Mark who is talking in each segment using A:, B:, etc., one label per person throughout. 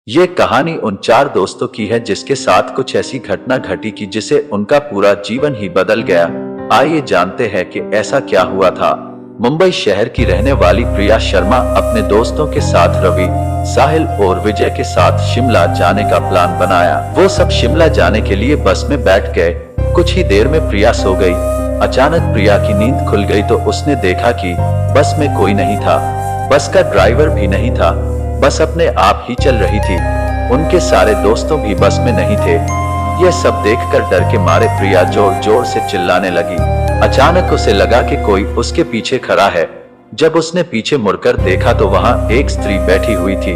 A: ये कहानी उन चार दोस्तों की है जिसके साथ कुछ ऐसी घटना घटी कि जिसे उनका पूरा जीवन ही बदल गया। आइए जानते हैं कि ऐसा क्या हुआ था। मुंबई शहर की रहने वाली प्रिया शर्मा अपने दोस्तों के साथ रवि, साहिल और विजय के साथ शिमला जाने का प्लान बनाया। वो सब शिमला जाने के लिए बस में बैठ गए। कुछ ही देर में प्रिया सो गई। अचानक प्रिया की नींद खुल गई तो उसने देखा कि बस में कोई नहीं था। बस का ड्राइवर भी नहीं था। बस अपने आप ही चल रही थी। उनके सारे दोस्तों भी बस में नहीं थे। यह सब देखकर डर के मारे प्रिया जोर जोर से चिल्लाने लगी। अचानक उसे लगा कि कोई उसके पीछे खड़ा है। जब उसने पीछे मुड़कर देखा तो वहां एक स्त्री बैठी हुई थी।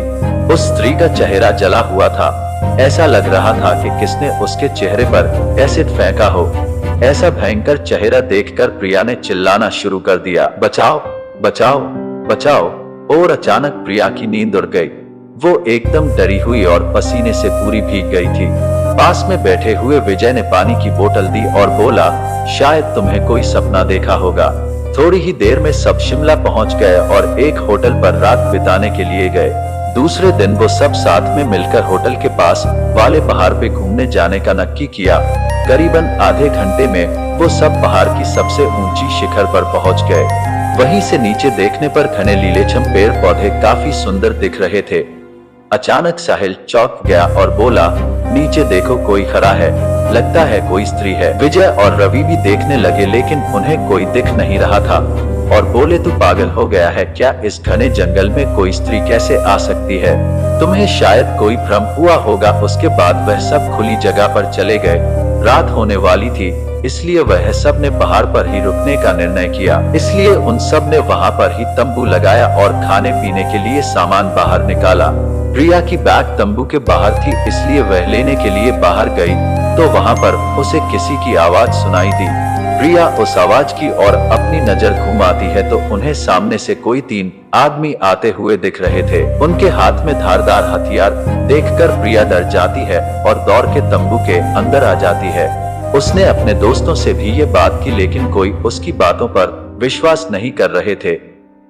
A: उस स्त्री का चेहरा जला हुआ था। ऐसा लग रहा था कि किसने उसके चेहरे पर एसिड फेंका हो। ऐसा भयंकर चेहरा देखकर प्रिया ने चिल्लाना शुरू कर दिया, बचाओ बचाओ बचाओ। और अचानक प्रिया की नींद उड़ गई। वो एकदम डरी हुई और पसीने से पूरी भीग गई थी। पास में बैठे हुए विजय ने पानी की बोतल दी और बोला, शायद तुम्हें कोई सपना देखा होगा। थोड़ी ही देर में सब शिमला पहुंच गए और एक होटल पर रात बिताने के लिए गए। दूसरे दिन वो सब साथ में मिलकर होटल के पास वाले पहाड़ पे घूमने जाने का नक्की किया। करीबन आधे घंटे में वो सब पहाड़ की सबसे ऊंची शिखर पर पहुंच गए। वहीं से नीचे देखने पर घने लीलेछम पेड़ पौधे काफी सुंदर दिख रहे थे। अचानक साहिल चौंक गया और बोला, नीचे देखो, कोई खड़ा है, लगता है कोई स्त्री है। विजय और रवि भी देखने लगे लेकिन उन्हें कोई दिख नहीं रहा था और बोले, तू पागल हो गया है क्या? इस घने जंगल में कोई स्त्री कैसे आ सकती है? तुम्हें शायद कोई भ्रम हुआ होगा। उसके बाद वह सब खुली जगह पर चले गए। रात होने वाली थी, इसलिए वह सब ने पहाड़ पर ही रुकने का निर्णय किया। इसलिए उन सब ने वहां पर ही तंबू लगाया और खाने पीने के लिए सामान बाहर निकाला। प्रिया की बैग तंबू के बाहर थी, इसलिए वह लेने के लिए बाहर गई तो वहां पर उसे किसी की आवाज सुनाई दी। प्रिया उस आवाज की ओर अपनी नजर घुमाती है तो उन्हें सामने से कोई 3 आदमी आते हुए दिख रहे थे। उनके हाथ में धारदार हथियार देखकर प्रिया डर जाती है और दौड़ के तंबू के अंदर आ जाती है। उसने अपने दोस्तों से भी ये बात की लेकिन कोई उसकी बातों पर विश्वास नहीं कर रहे थे।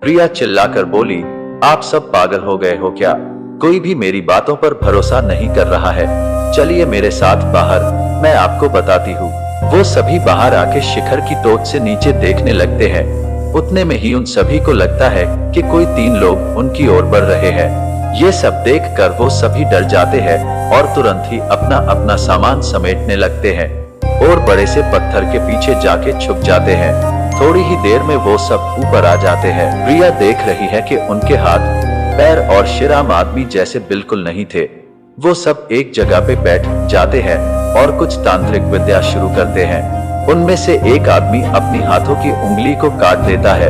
A: प्रिया चिल्लाकर बोली, आप सब पागल हो गए हो क्या? कोई भी मेरी बातों पर भरोसा नहीं कर रहा है। चलिए मेरे साथ बाहर, मैं आपको बताती हूँ। वो सभी बाहर आके शिखर की टोच से नीचे देखने लगते हैं। उतने में ही उन सभी को लगता है कि कोई 3 लोग उनकी ओर बढ़ रहे हैं। ये सब देखकर वो सभी डर जाते हैं और तुरंत ही अपना अपना सामान समेटने लगते हैं और बड़े से पत्थर के पीछे जाके छुप जाते हैं। थोड़ी ही देर में वो सब ऊपर आ जाते हैं। प्रिया देख रही है कि उनके हाथ, पैर और सिर आम आदमी जैसे बिल्कुल नहीं थे। वो सब एक जगह पे बैठ जाते हैं और कुछ तांत्रिक विद्या शुरू करते हैं। उनमें से एक आदमी अपनी हाथों की उंगली को काट देता है,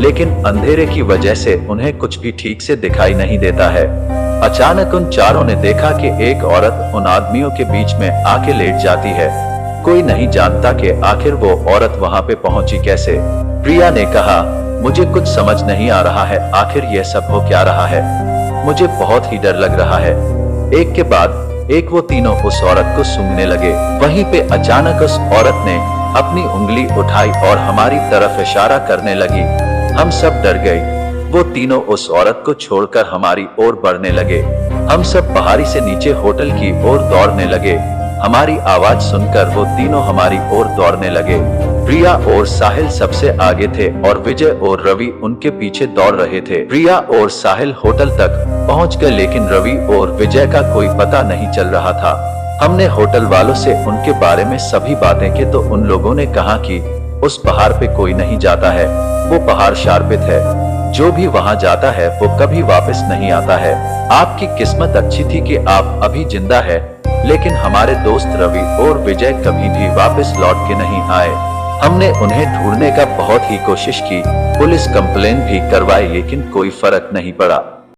A: लेकिन अंधेरे की वजह से उन्हें कुछ भी ठीक से दिखाई नहीं देता है। अचानक उन चारों ने देखा कि एक औरत उन आदमियों के बीच में आके लेट जाती है। कोई नहीं जानता कि आखिर वो औरत वहां पे पहुंची कैसे। प्रिया ने कहा, मुझे कुछ समझ नहीं आ रहा है, आखिर यह सब हो क्या रहा है? मुझे बहुत ही डर लग रहा है। एक के बाद एक वो तीनों उस औरत को सूंघने लगे। वहीं पे अचानक उस औरत ने अपनी उंगली उठाई और हमारी तरफ इशारा करने लगी। हम सब डर गए। वो तीनों उस औरत को छोड़कर हमारी ओर बढ़ने लगे। हम सब पहाड़ी से नीचे होटल की ओर दौड़ने लगे। हमारी आवाज सुनकर वो तीनों हमारी ओर दौड़ने लगे। प्रिया और साहिल सबसे आगे थे और विजय और रवि उनके पीछे दौड़ रहे थे। प्रिया और साहिल होटल तक पहुंच गए लेकिन रवि और विजय का कोई पता नहीं चल रहा था। हमने होटल वालों से उनके बारे में सभी बातें की तो उन लोगों ने कहा कि उस पहाड़ पे कोई नहीं जाता है, वो पहाड़ शार्पित है। जो भी वहां जाता है वो कभी वापस नहीं आता है। आपकी किस्मत अच्छी थी कि आप अभी जिंदा है, लेकिन हमारे दोस्त रवि और विजय कभी भी वापस लौट के नहीं आए। हमने उन्हें ढूंढने का बहुत ही कोशिश की, पुलिस कंप्लेन भी करवाई लेकिन कोई फर्क नहीं पड़ा।